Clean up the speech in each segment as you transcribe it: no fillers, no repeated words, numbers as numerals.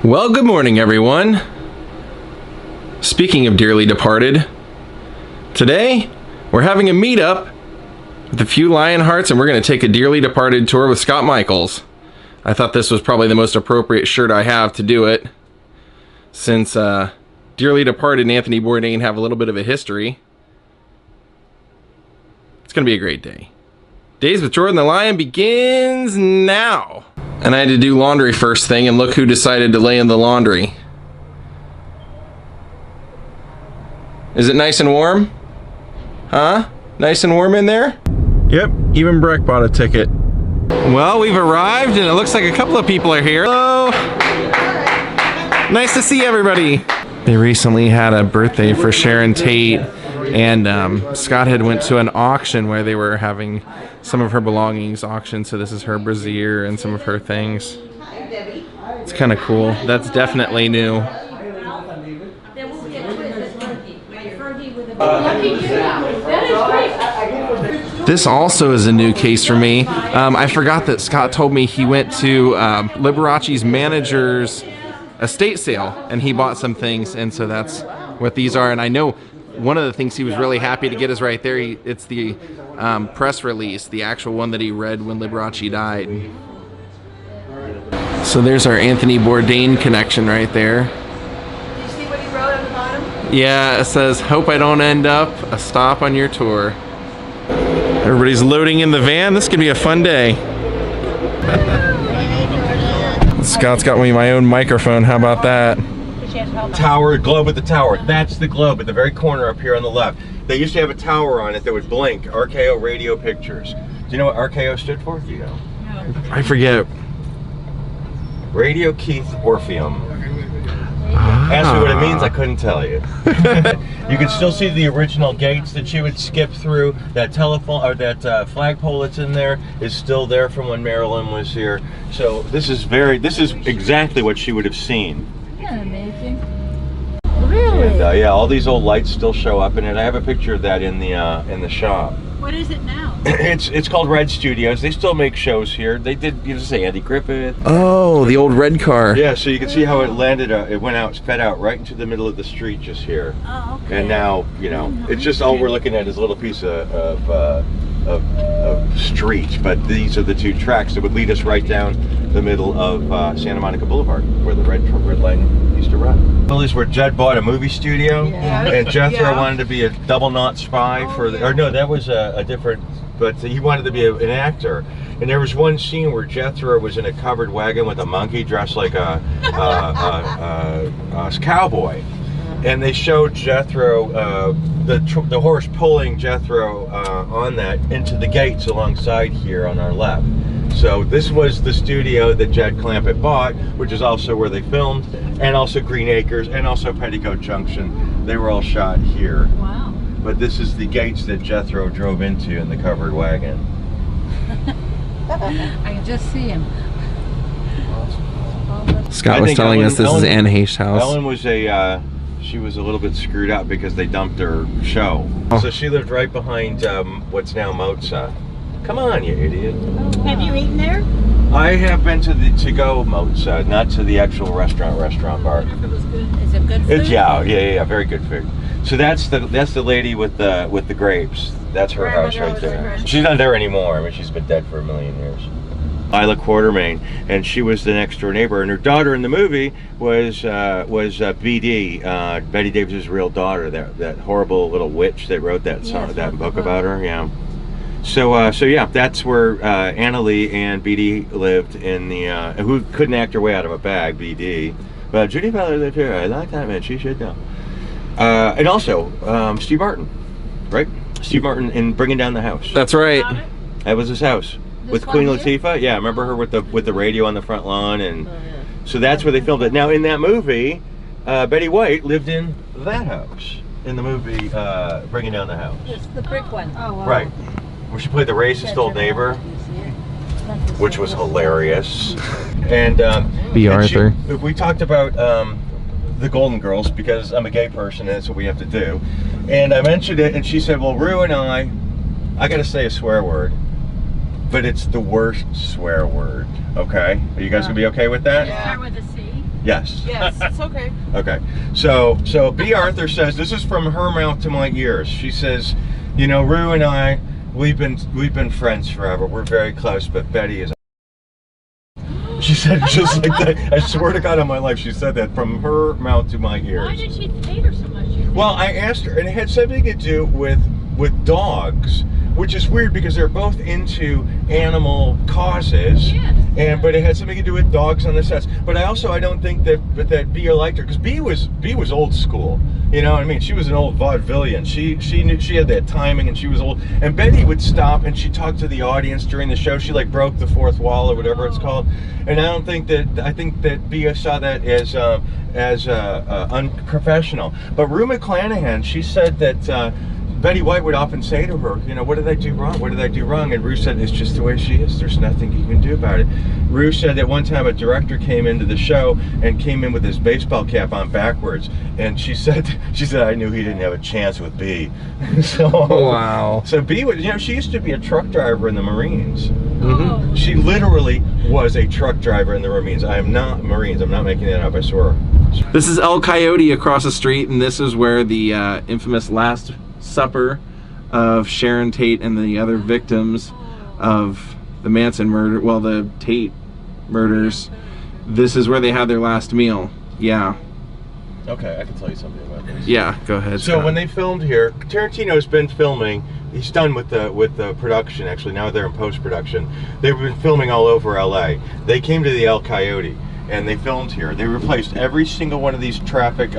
Well, good morning, everyone. Speaking of dearly departed, today we're having a meetup with a few Lionhearts, and we're going to take a dearly departed tour with Scott Michaels. I thought this was probably the most appropriate shirt I have to do it, since dearly departed and Anthony Bourdain have a little bit of a history. It's going to be a great day. Daze with Jordan the Lion begins now. And I had to do laundry first thing, and look who decided to lay in the laundry. Is it nice and warm? Huh? Nice and warm in there? Yep, even Breck bought a ticket. Well, we've arrived, and it looks like a couple of people are here. Hello! Nice to see everybody. They recently had a birthday for Sharon Tate, and Scott had went to an auction where they were having some of her belongings auctioned. So this is her brassiere and some of her things. It's kind of cool. That's definitely new. This also is a new case for me. I forgot that Scott told me he went to Liberace's manager's estate sale and he bought some things, and so that's what these are. And I know one of the things he was really happy to get is right there. It's the press release, the actual one that he read when Liberace died. So there's our Anthony Bourdain connection right there. Did you see what he wrote on the bottom? Yeah, it says, "Hope I don't end up a stop on your tour." Everybody's loading in the van. This could be a fun day. Scott's got me my own microphone. How about that? Tower, globe at the tower. That's the globe at the very corner up here on the left. They used to have a tower on it that would blink. RKO Radio Pictures. Do you know what RKO stood for? Do you know? No. I forget. Radio Keith Orpheum. Ask me what it means, I couldn't tell you. You can still see the original gates that she would skip through. That telephone, or that flagpole that's in there is still there from when Marilyn was here. So this is exactly what she would have seen. Isn't that amazing? Really? And, yeah, all these old lights still show up in it. I have a picture of that in the shop. What is it now? It's called Red Studios. They still make shows here. They did, you know, say Andy Griffith. Oh, the old red car. Yeah, so you can see how it landed. It went out, sped out right into the middle of the street just here. Oh, okay. And now, you know, it's just all we're looking at is a little piece of street. But these are the two tracks that would lead us right down the middle of Santa Monica Boulevard, where the red line used to run. Well, this is where Judd bought a movie studio, and Jethro wanted to be a double knot spy or no, that was a different, but he wanted to be an actor. And there was one scene where Jethro was in a covered wagon with a monkey dressed like a cowboy. And they showed Jethro, the horse pulling Jethro on that into the gates alongside here on our left. So this was the studio that Jed Clampett bought, which is also where they filmed, and also Green Acres, and also Petticoat Junction. They were all shot here. Wow. But this is the gates that Jethro drove into in the covered wagon. I can just see him. Scott was telling us this is Anne Heche's house. Ellen was she was a little bit screwed up because they dumped her show. Oh. So she lived right behind what's now Mozza. Come on, you idiot. Have you eaten there? I have been to the to-go Mozza, not to the actual restaurant bar. If it was good, is it good food? It's yeah, very good food. So that's the lady with the grapes. That's her house right there. She's not there anymore. I mean, she's been dead for a million years. Isla Quartermain, and she was the next door neighbor, and her daughter in the movie was BD, Betty Davis's real daughter, that horrible little witch that wrote that song, that book about her. Yeah. So yeah, that's where Anna Lee and BD lived in the who couldn't act her way out of a bag, BD. But Judy Butler lived here. I like that, man. She should know. And also Steve Martin, right? Steve Martin in Bringing Down the House. That's right. That was his house. With Queen Latifah, yeah, I remember her with the radio on the front lawn, and so that's where they filmed it. Now in that movie, Betty White lived in that house in the movie Bringing Down the House. It's the brick one. Oh, wow. Right, where she played the racist old neighbor, which was hilarious. And B. Arthur. We talked about the Golden Girls because I'm a gay person, and that's what we have to do. And I mentioned it, and she said, "Well, Rue and I got to say a swear word." But it's the worst swear word, okay? Are you guys gonna be okay with that? Start with a C. Yes. Yes, it's okay. Okay. So B. Arthur says, this is from her mouth to my ears. She says, you know, Rue and I, we've been friends forever. We're very close, but Betty is. She said it just like that. I swear to God on my life, she said that from her mouth to my ears. Why did she hate her so much? Well, I asked her, and it had something to do with dogs, which is weird because they're both into animal causes. Yes. But it had something to do with dogs on the sets. But I don't think that B liked her, because B was old school. You know what I mean? She was an old vaudevillian. She knew, she had that timing, and she was old. And Betty would stop and she talked to the audience during the show. She like broke the fourth wall or whatever it's called. And I think that B saw that as unprofessional. But Rue McClanahan, she said that Betty White would often say to her, you know, what did I do wrong? What did I do wrong? And Rue said, it's just the way she is. There's nothing you can do about it. Rue said that one time a director came into the show and came in with his baseball cap on backwards. And she said, I knew he didn't have a chance with B. So, wow. So B was, you know, she used to be a truck driver in the Marines. Mm-hmm. She literally was a truck driver in the Marines. I am not Marines. I'm not making that up, I swear. This is El Coyote across the street, and this is where the infamous Last Supper of Sharon Tate and the other victims of the Manson murder, well, the Tate murders, this is where they had their last meal. Yeah. Okay, I can tell you something about this. Yeah, go ahead. So Scott. when they filmed here, Tarantino's been filming. He's done with the production. Actually, now they're in post-production. They've been filming all over LA. They came to the El Coyote and they filmed here. They replaced every single one of these traffic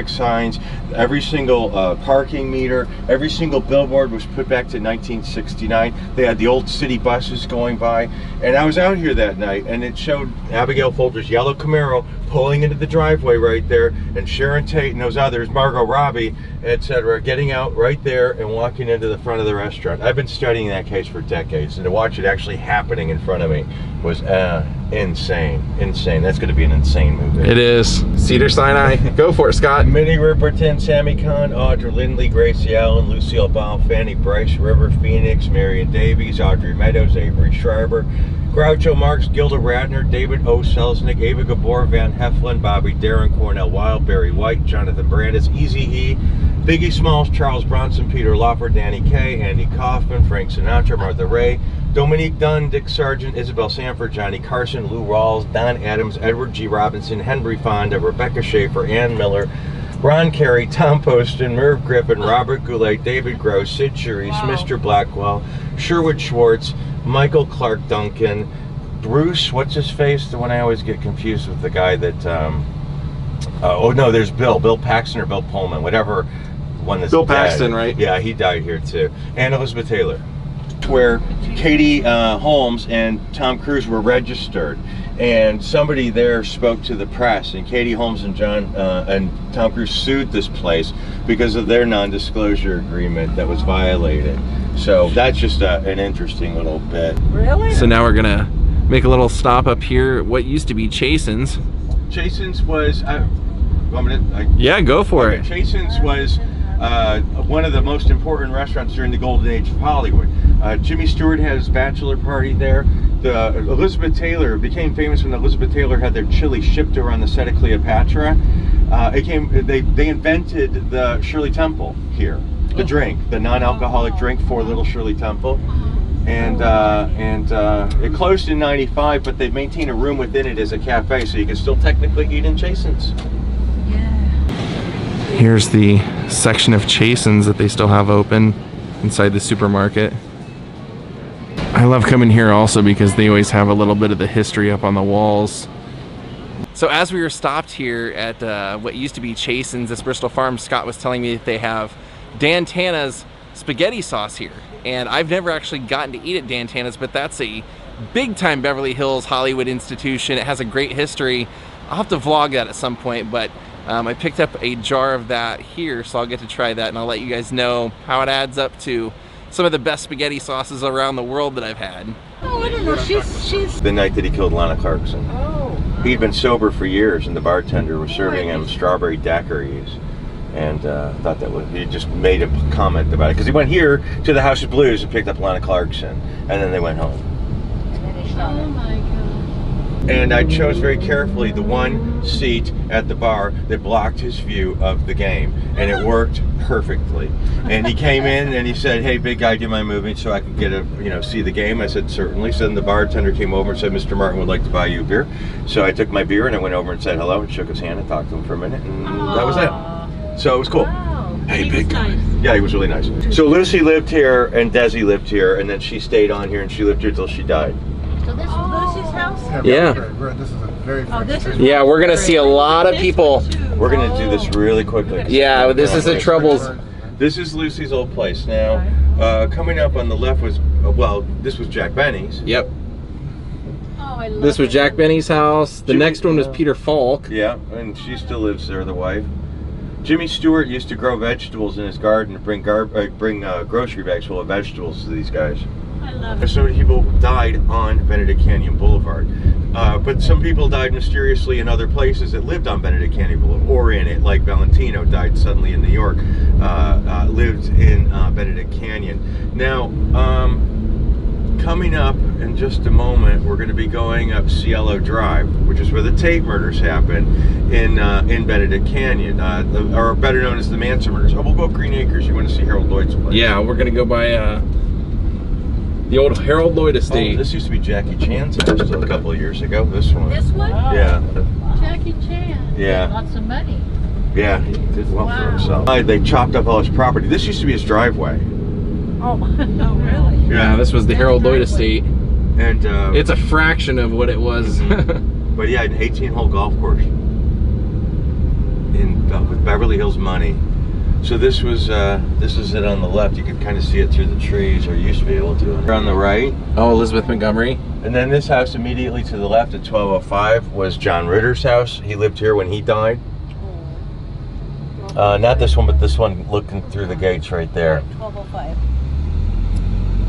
signs, every single parking meter, every single billboard was put back to 1969. They had the old city buses going by, and I was out here that night, and it showed Abigail Folger's yellow Camaro pulling into the driveway right there, and Sharon Tate and those others, Margot Robbie, etc., getting out right there and walking into the front of the restaurant. I've been studying that case for decades, and to watch it actually happening in front of me was insane. That's going to be an insane movie. It is. Cedar Sinai. Go for it, Scott. Minnie Riperton, Sammy Kahn, Audra Lindley, Gracie Allen, Lucille Ball, Fanny Bryce, River Phoenix, Marion Davies, Audrey Meadows, Avery Schreiber, Groucho Marx, Gilda Radner, David O. Selznick, Ava Gabor, Van Heflin, Bobby Darin, Cornell Wilde, Barry White, Jonathan Brandis, Easy E, Biggie Smalls, Charles Bronson, Peter Lawford, Danny Kaye, Andy Kaufman, Frank Sinatra, Martha Ray, Dominique Dunn, Dick Sargent, Isabel Sanford, Johnny Carson, Lou Rawls, Don Adams, Edward G. Robinson, Henry Fonda, Rebecca Schaefer, Ann Miller, Ron Carey, Tom Poston, Merv Griffin, Robert Goulet, David Gross, Sid Charisse, Mr. Blackwell, Sherwood Schwartz, Michael Clark Duncan, Bruce, what's his face? The one I always get confused with, the guy that, oh no, there's Bill Paxton or Bill Pullman, whatever one that's Bill dead. Paxton, right? Yeah, he died here too. And Elizabeth Taylor. Where Katie Holmes and Tom Cruise were registered, and somebody there spoke to the press, and Katie Holmes and Tom Cruise sued this place because of their non-disclosure agreement that was violated. So that's just an interesting little bit. Really? So now we're gonna make a little stop up here at what used to be Chasen's. Chasen's was Yeah, go for it. Chasen's was one of the most important restaurants during the golden age of Hollywood. Jimmy Stewart had his bachelor party there. Elizabeth Taylor became famous when Elizabeth Taylor had their chili shipped to her on the set of Cleopatra. They invented the Shirley Temple here, the drink, the non-alcoholic drink for Little Shirley Temple. And it closed in '95, but they maintain a room within it as a cafe, so you can still technically eat in Chasen's. Here's the section of Chasen's that they still have open inside the supermarket. I love coming here also because they always have a little bit of the history up on the walls. So as we were stopped here at what used to be Chasen's, this Bristol Farm, Scott was telling me that they have Dan Tana's spaghetti sauce here. And I've never actually gotten to eat at Dan Tana's, but that's a big time Beverly Hills Hollywood institution. It has a great history. I'll have to vlog that at some point, but I picked up a jar of that here, so I'll get to try that, and I'll let you guys know how it adds up to some of the best spaghetti sauces around the world that I've had. Oh, I don't know. She's. The night that he killed Lana Clarkson. Oh. He'd been sober for years, and the bartender was serving him strawberry daiquiris, and thought that he just made a comment about it because he went here to the House of Blues and picked up Lana Clarkson, and then they went home. Oh my God. And I chose very carefully the one seat at the bar that blocked his view of the game, and it worked perfectly. And he came in and he said, "Hey, big guy, do you mind moving so I can get see the game?" I said, "Certainly." So then the bartender came over and said, "Mr. Martin would like to buy you a beer." So I took my beer and I went over and said hello and shook his hand and talked to him for a minute, and that was it. So it was cool. Wow. Hey, He big was guy. nice. Yeah, he was really nice. So Lucy lived here and Desi lived here, and then she stayed on here and she lived here till she died. So this is Lucy's house? Yeah. This is a very Oh, this is Yeah, we're gonna see a lot of This people. one, too. We're gonna do this really quickly. Yeah, this is the troubles. This is Lucy's old place. Now, coming up on the left was, this was Jack Benny's. Yep. Oh, I love This was it. Jack Benny's house. The next one was Peter Falk. Yeah, and she still lives there, the wife. Jimmy Stewart used to grow vegetables in his garden to bring grocery bags full of vegetables to these guys. I love it. So many people died on Benedict Canyon Boulevard. But some people died mysteriously in other places that lived on Benedict Canyon Boulevard, or in it, like Valentino died suddenly in New York, lived in Benedict Canyon. Now, coming up in just a moment, we're going to be going up Cielo Drive, which is where the Tate murders happened in Benedict Canyon, or better known as the Manson murders. Oh, we'll go up Green Acres. You want to see Harold Lloyd's place? Yeah, we're gonna go by the old Harold Lloyd estate. Oh, this used to be Jackie Chan's house till a couple of years ago. This one. This one? Yeah. Jackie Chan. Yeah. Lots of money. Yeah, he did well for Wow. himself. They chopped up all his property. This used to be his driveway. Oh, no, really? Yeah, this was the Harold Lloyd estate. And It's a fraction of what it was. but yeah, an 18-hole golf course with Beverly Hills money. So this is it on the left. You can kind of see it through the trees, or you used to be able to. On the right. Oh, Elizabeth Montgomery. And then this house immediately to the left at 1205 was John Ritter's house. He lived here when he died. Not this one, but this one looking through the gates right there. 1205.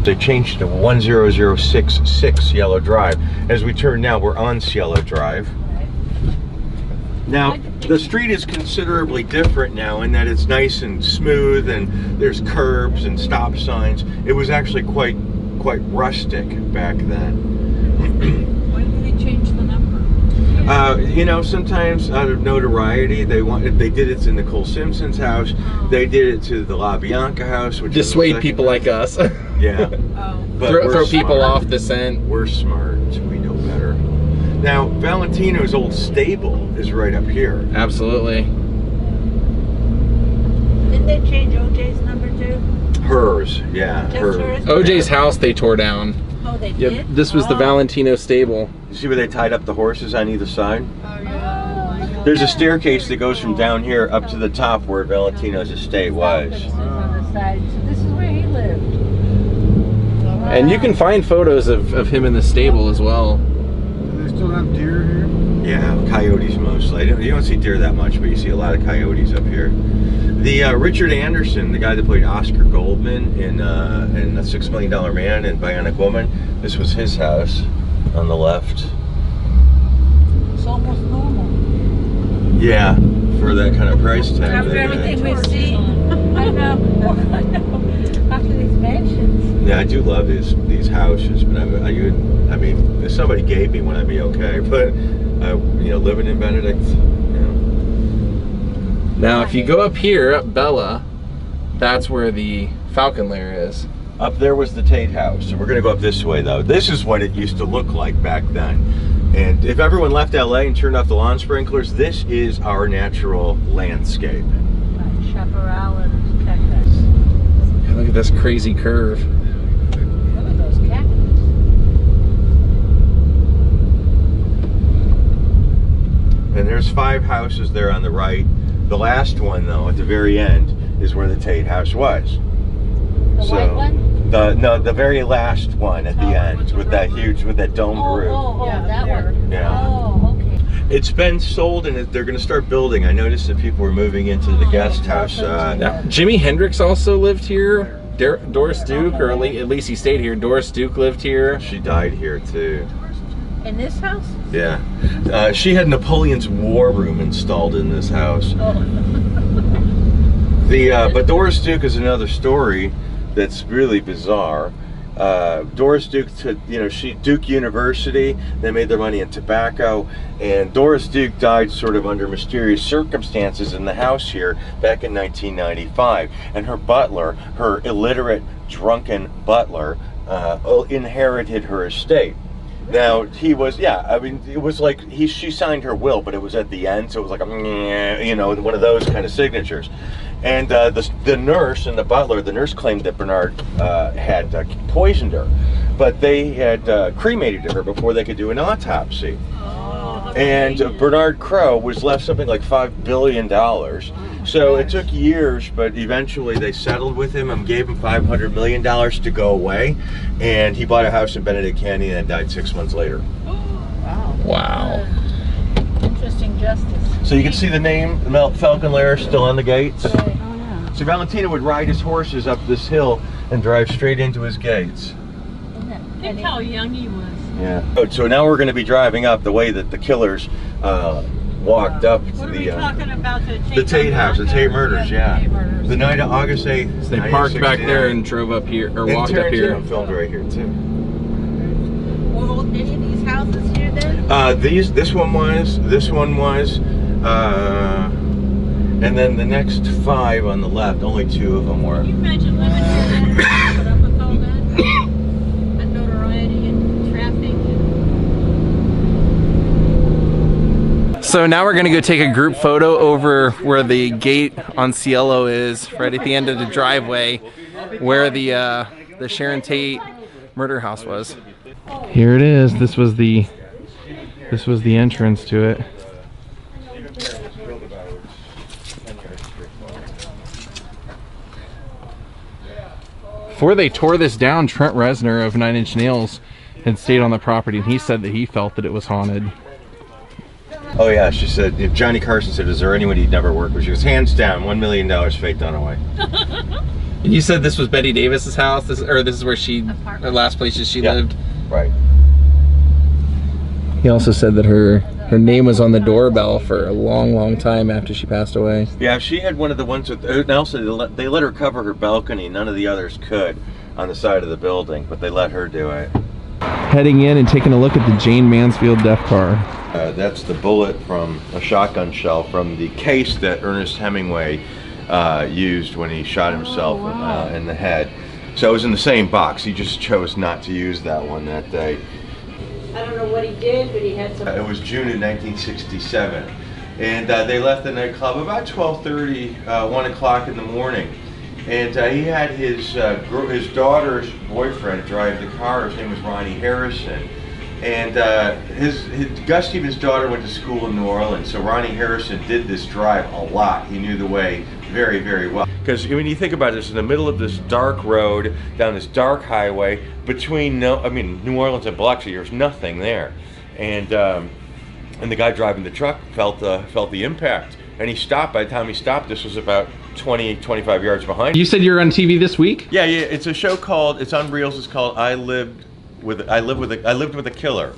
They changed to 10066 Cielo Drive. As we turn now, we're on Cielo Drive. Now, the street is considerably different now in that it's nice and smooth, and there's curbs and stop signs. It was actually quite rustic back then. Why did they change the number? Sometimes out of notoriety, they did it to Nicole Simpson's house. They did it to the La Bianca house, which Dissuade people like us. Yeah. Oh. But throw we're people smart. off the scent. We're smart. We know better. Now, Valentino's old stable is right up here. Absolutely. Didn't they change OJ's number too? Hers, yeah. Just Hers. hers? OJ's house they tore down. Oh, they Yep. did? This was the Oh. Valentino stable. You see where they tied up the horses on either side? Oh, yeah. There's a staircase that goes from down here up to the top where Valentino's estate was. On the side. So this is where he lived. And you can find photos of him in the stable as well. Do they still have deer here? Yeah, coyotes mostly. You don't see deer that much, but you see a lot of coyotes up here. The Richard Anderson, the guy that played Oscar Goldman in The $6 Million Man and Bionic Woman, this was his house on the left. It's almost normal. Yeah, for that kind of price tag. After they- everything we've seen. I know. I know. After these mansions. Yeah, I do love these houses, but I mean, if somebody gave me one, I'd be okay. But living in Benedict, Now, if you go up here, up Bella, that's where the Falcon Lair is. Up there was the Tate house. So we're gonna go up this way though. This is what it used to look like back then. And if everyone left LA and turned off the lawn sprinklers, this is our natural landscape. Chaparral and cactus. Look at this crazy curve. Look at those cactus. And there's 5 houses there on the right. The last one though, at the very end, is where the Tate house was. The white one? The very last one at the end with that domed roof. That one. Yeah. Oh, okay. It's been sold and they're going to start building. I noticed that people were moving into the guest house. Now, Jimi Hendrix also lived here. Doris Duke, or at least he stayed here. Doris Duke lived here. She died here too. In this house? Yeah. She had Napoleon's war room installed in this house. Oh. But Doris Duke is another story that's really bizarre. Doris Duke Duke University. They made their money in tobacco, and Doris Duke died sort of under mysterious circumstances in the house here back in 1995. And her butler, her illiterate, drunken butler, inherited her estate. Now he was, I mean, it was like she signed her will, but it was at the end, so it was like a, you know, one of those kind of signatures. And the nurse and the butler, the nurse claimed that Bernard had poisoned her, but they had cremated her before they could do an autopsy. And Bernard Crowe was left something like $5 billion. So it took years, but eventually they settled with him and gave him $500 million to go away. And he bought a house in Benedict Canyon and died 6 months later. Wow. Wow. Interesting justice. So you can see the name Falcon Lair still on the gates. Oh, yeah. So Valentino would ride his horses up this hill and drive straight into his gates. Think how young he was. Yeah. So now we're going to be driving up the way that the killers walked up to What are we talking about? the Tate house, the Tate murders, yeah. Tate murders. The night of August 8th. So they parked back there and drove up here, or walked up here. And filmed right here too. Were any of these houses here then? This one was, and then the next 5 on the left, only 2 of them were. Can you imagine living here then? Put up with all that? And notoriety and traffic. So now we're gonna go take a group photo over where the gate on Cielo is, right at the end of the driveway, where the Sharon Tate murder house was. Here it is. This was the entrance to it. Before they tore this down, Trent Reznor of 9 Inch Nails had stayed on the property, and he said that he felt that it was haunted. Oh yeah, she said, if Johnny Carson said, is there anyone he'd never work with? She goes, hands down, $1 million, Faye Dunaway. And you said this was Betty Davis's house, this is where the last places she lived. Right. He also said that her name was on the doorbell for a long, long time after she passed away. Yeah, she had one of the ones with, and also they let her cover her balcony. None of the others could on the side of the building, but they let her do it. Heading in and taking a look at the Jane Mansfield death car. That's the bullet from a shotgun shell from the case that Ernest Hemingway used when he shot himself in the head. So it was in the same box. He just chose not to use that one that day. I don't know what he did, but he had some. It was June of 1967, and they left the nightclub about 12:30, 1 o'clock in the morning. And he had his daughter's boyfriend drive the car. His name was Ronnie Harrison. And Gus Stevens' daughter went to school in New Orleans, so Ronnie Harrison did this drive a lot. He knew the way very, very well. Because when you think about this, in the middle of this dark road, down this dark highway, between New Orleans and Biloxi, there's nothing there. And the guy driving the truck felt the impact. And he stopped. By the time he stopped, this was about 20, 25 yards behind. You said you were on TV this week? Yeah. It's a show called, it's on Reels, it's called I Lived with a Killer.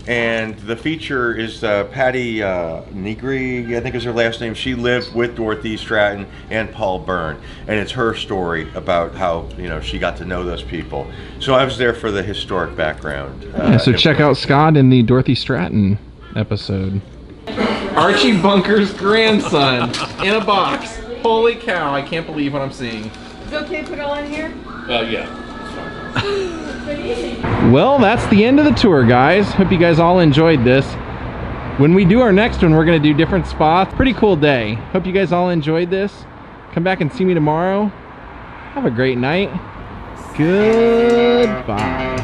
And the feature is Patty Negri, I think is her last name. She lived with Dorothy Stratton and Paul Byrne, and it's her story about how she got to know those people. So I was there for the historic background. So check out Scott in the Dorothy Stratton episode. Archie Bunker's grandson in a box. Holy cow! I can't believe what I'm seeing. Is it okay to put it all in here? Yeah. Well, that's the end of the tour, guys. Hope you guys all enjoyed this. When we do our next one, we're going to do different spots. Pretty cool day. Hope you guys all enjoyed this. Come back and see me tomorrow. Have a great night. Goodbye.